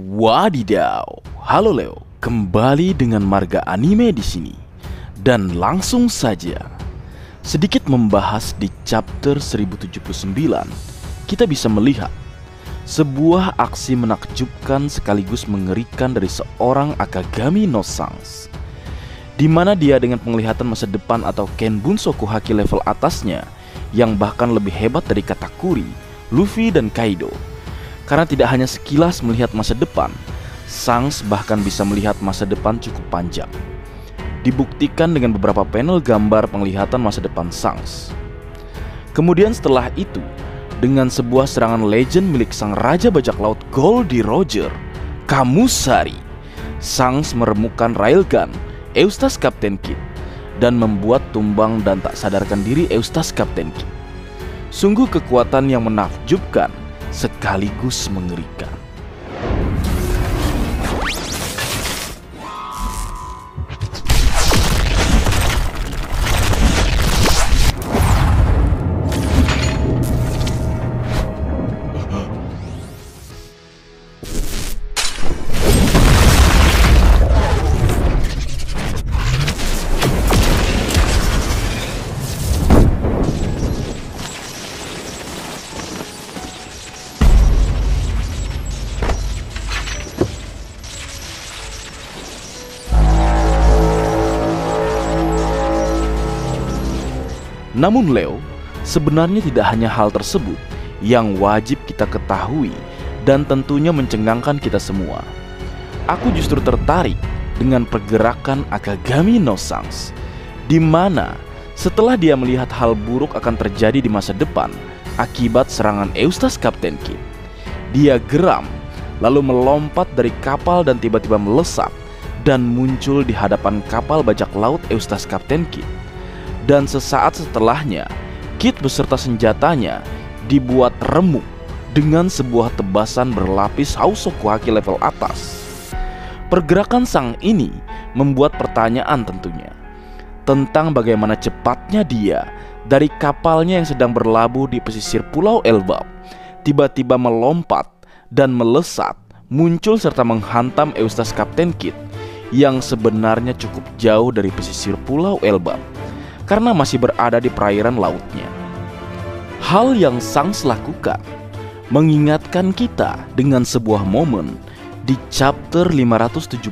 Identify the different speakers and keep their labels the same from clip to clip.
Speaker 1: Wadidaw, halo Leo, kembali dengan Marga Anime di sini. Dan langsung saja, sedikit membahas di chapter 1079, kita bisa melihat sebuah aksi menakjubkan sekaligus mengerikan dari seorang Akagami no Sans, di mana dia dengan penglihatan masa depan atau Ken Bunsoku Haki level atasnya, yang bahkan lebih hebat dari Katakuri, Luffy, dan Kaido. Karena tidak hanya sekilas melihat masa depan, Sans bahkan bisa melihat masa depan cukup panjang. Dibuktikan dengan beberapa panel gambar penglihatan masa depan Sans. Kemudian setelah itu, dengan sebuah serangan legend milik sang Raja Bajak Laut Goldie Roger, Kamusari, Sans meremukkan Railgun Eustace Captain Kidd dan membuat tumbang dan tak sadarkan diri Eustace Captain Kidd. Sungguh kekuatan yang menakjubkan sekaligus mengerikan. Namun Leo, sebenarnya tidak hanya hal tersebut yang wajib kita ketahui dan tentunya mencengangkan kita semua. Aku justru tertarik dengan pergerakan Akagami no Sans, di mana setelah dia melihat hal buruk akan terjadi di masa depan akibat serangan Eustace Captain Kidd, dia geram lalu melompat dari kapal dan tiba-tiba melesat dan muncul di hadapan kapal bajak laut Eustace Captain Kidd. Dan sesaat setelahnya, Kidd beserta senjatanya dibuat remuk dengan sebuah tebasan berlapis Hausoku Haki level atas. Pergerakan sang ini membuat pertanyaan tentunya tentang bagaimana cepatnya dia dari kapalnya yang sedang berlabuh di pesisir Pulau Elbap tiba-tiba melompat dan melesat muncul serta menghantam Eustace Captain Kidd yang sebenarnya cukup jauh dari pesisir Pulau Elbap karena masih berada di perairan lautnya. Hal yang Sans lakukan mengingatkan kita dengan sebuah momen di chapter 579,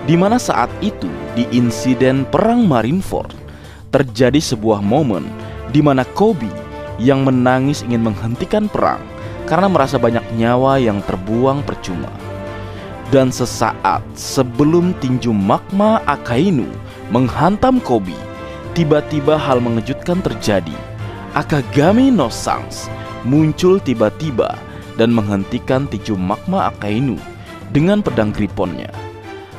Speaker 1: di mana saat itu di insiden perang Marineford terjadi sebuah momen di mana Koby yang menangis ingin menghentikan perang karena merasa banyak nyawa yang terbuang percuma. Dan sesaat sebelum tinju magma Akainu menghantam Koby, tiba-tiba hal mengejutkan terjadi. Akagami no Sans muncul tiba-tiba dan menghentikan tinju magma Akainu dengan pedang griponnya.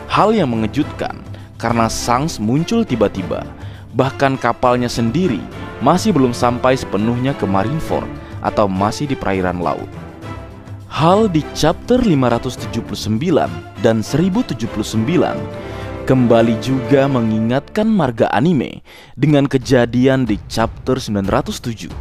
Speaker 1: Hal yang mengejutkan karena Sans muncul tiba-tiba, bahkan kapalnya sendiri masih belum sampai sepenuhnya ke Marineford atau masih di perairan laut. Hal di chapter 579 dan 1079 kembali juga mengingatkan Marga Anime dengan kejadian di chapter 907,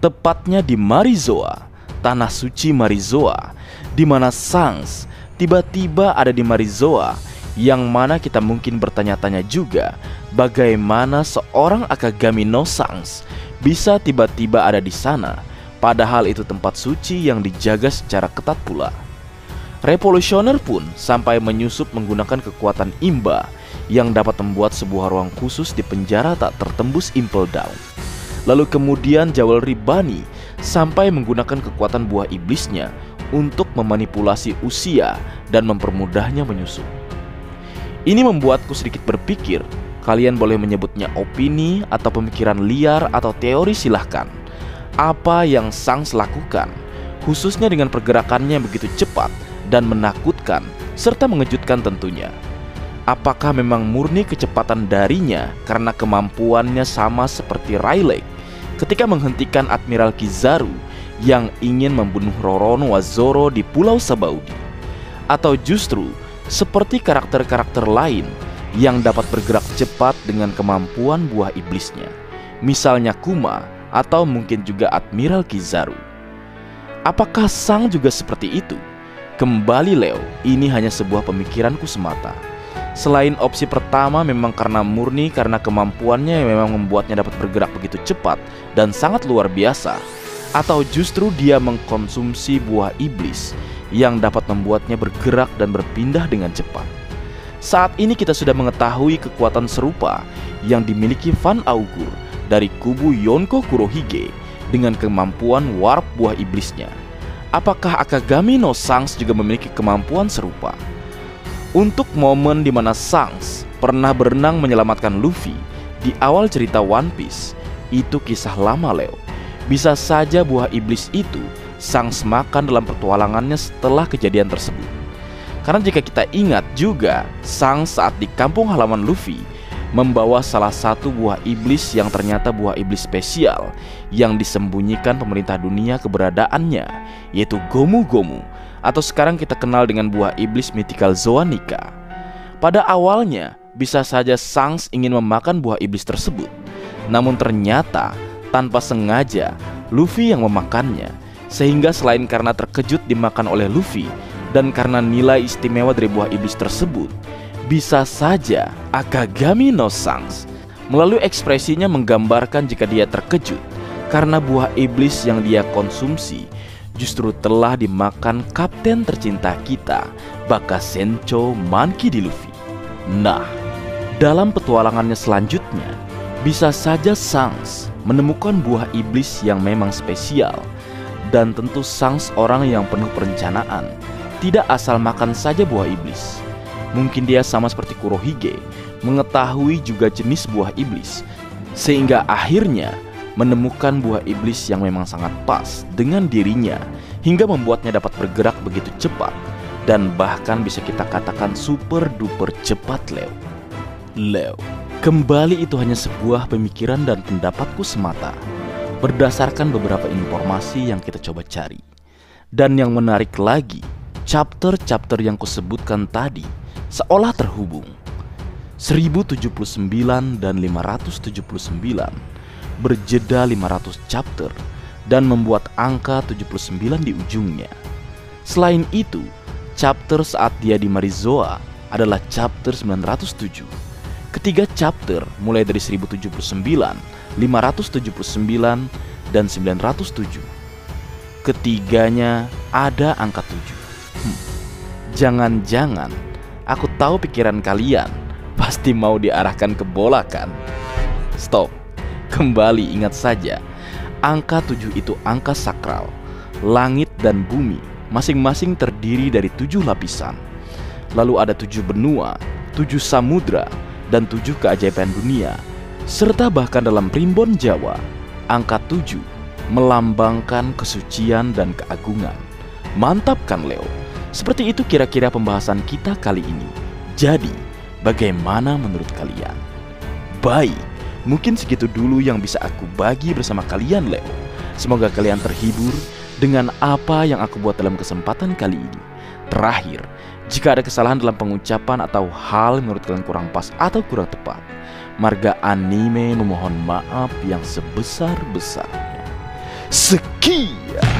Speaker 1: tepatnya di Marizoa, tanah suci Marizoa, di mana Sans tiba-tiba ada di Marizoa, yang mana kita mungkin bertanya-tanya juga bagaimana seorang Akagami no Sans bisa tiba-tiba ada di sana, padahal itu tempat suci yang dijaga secara ketat pula. Revolutioner pun sampai menyusup menggunakan kekuatan Imba yang dapat membuat sebuah ruang khusus di penjara tak tertembus Impel Down. Lalu kemudian Jewelry Bunny sampai menggunakan kekuatan buah iblisnya untuk memanipulasi usia dan mempermudahnya menyusup. Ini membuatku sedikit berpikir, kalian boleh menyebutnya opini atau pemikiran liar atau teori silahkan. Apa yang Sans lakukan, khususnya dengan pergerakannya yang begitu cepat dan menakutkan serta mengejutkan tentunya. Apakah memang murni kecepatan darinya karena kemampuannya sama seperti Rayleigh ketika menghentikan Admiral Kizaru yang ingin membunuh Roronoa Zoro di Pulau Sabaudi? Atau justru seperti karakter-karakter lain yang dapat bergerak cepat dengan kemampuan buah iblisnya, misalnya Kuma atau mungkin juga Admiral Kizaru? Apakah Sang juga seperti itu? Kembali Leo, ini hanya sebuah pemikiranku semata. Selain opsi pertama memang murni karena kemampuannya yang memang membuatnya dapat bergerak begitu cepat dan sangat luar biasa, atau justru dia mengkonsumsi buah iblis yang dapat membuatnya bergerak dan berpindah dengan cepat. Saat ini kita sudah mengetahui kekuatan serupa yang dimiliki Van Augur dari kubu Yonko Kurohige dengan kemampuan warp buah iblisnya. Apakah Akagami no Shanks juga memiliki kemampuan serupa? Untuk momen di mana Shanks pernah berenang menyelamatkan Luffy di awal cerita One Piece, itu kisah lama Leo. Bisa saja buah iblis itu Shanks makan dalam petualangannya setelah kejadian tersebut. Karena jika kita ingat juga, Shanks saat di kampung halaman Luffy membawa salah satu buah iblis yang ternyata buah iblis spesial yang disembunyikan pemerintah dunia keberadaannya, yaitu Gomu Gomu, atau sekarang kita kenal dengan buah iblis mythical Zoanica. Pada awalnya bisa saja Shanks ingin memakan buah iblis tersebut, namun ternyata tanpa sengaja Luffy yang memakannya, sehingga selain karena terkejut dimakan oleh Luffy dan karena nilai istimewa dari buah iblis tersebut, bisa saja Akagami no Shanks melalui ekspresinya menggambarkan jika dia terkejut karena buah iblis yang dia konsumsi justru telah dimakan kapten tercinta kita, Bakasencho Monkey D. Luffy. Nah, dalam petualangannya selanjutnya, bisa saja Shanks menemukan buah iblis yang memang spesial. Dan tentu Shanks orang yang penuh perencanaan, tidak asal makan saja buah iblis. Mungkin dia sama seperti Kurohige, mengetahui juga jenis buah iblis, sehingga akhirnya menemukan buah iblis yang memang sangat pas dengan dirinya, hingga membuatnya dapat bergerak begitu cepat, dan bahkan bisa kita katakan super duper cepat Leo, kembali itu hanya sebuah pemikiran dan pendapatku semata, berdasarkan beberapa informasi yang kita coba cari. Dan yang menarik lagi, chapter-chapter yang kusebutkan tadi seolah terhubung. 1079 dan 579 berjeda 500 chapter dan membuat angka 79 di ujungnya. Selain itu, chapter saat dia di Marizoa adalah chapter 907. Ketiga chapter mulai dari 1079, 579, dan 907. Ketiganya ada angka 7. Jangan-jangan aku tahu pikiran kalian pasti mau diarahkan ke bola kan? Stop. Kembali ingat saja, angka 7 itu angka sakral. Langit dan bumi masing-masing terdiri dari 7 lapisan. Lalu ada 7 benua, 7 samudra, dan 7 keajaiban dunia. Serta bahkan dalam primbon Jawa, angka 7 melambangkan kesucian dan keagungan. Mantap kan Leo? Seperti itu kira-kira pembahasan kita kali ini. Jadi, bagaimana menurut kalian? Baik, mungkin segitu dulu yang bisa aku bagi bersama kalian Leo. Semoga kalian terhibur dengan apa yang aku buat dalam kesempatan kali ini. Terakhir, jika ada kesalahan dalam pengucapan atau hal menurut kalian kurang pas atau kurang tepat, Marga Anime memohon maaf yang sebesar-besarnya. Sekian.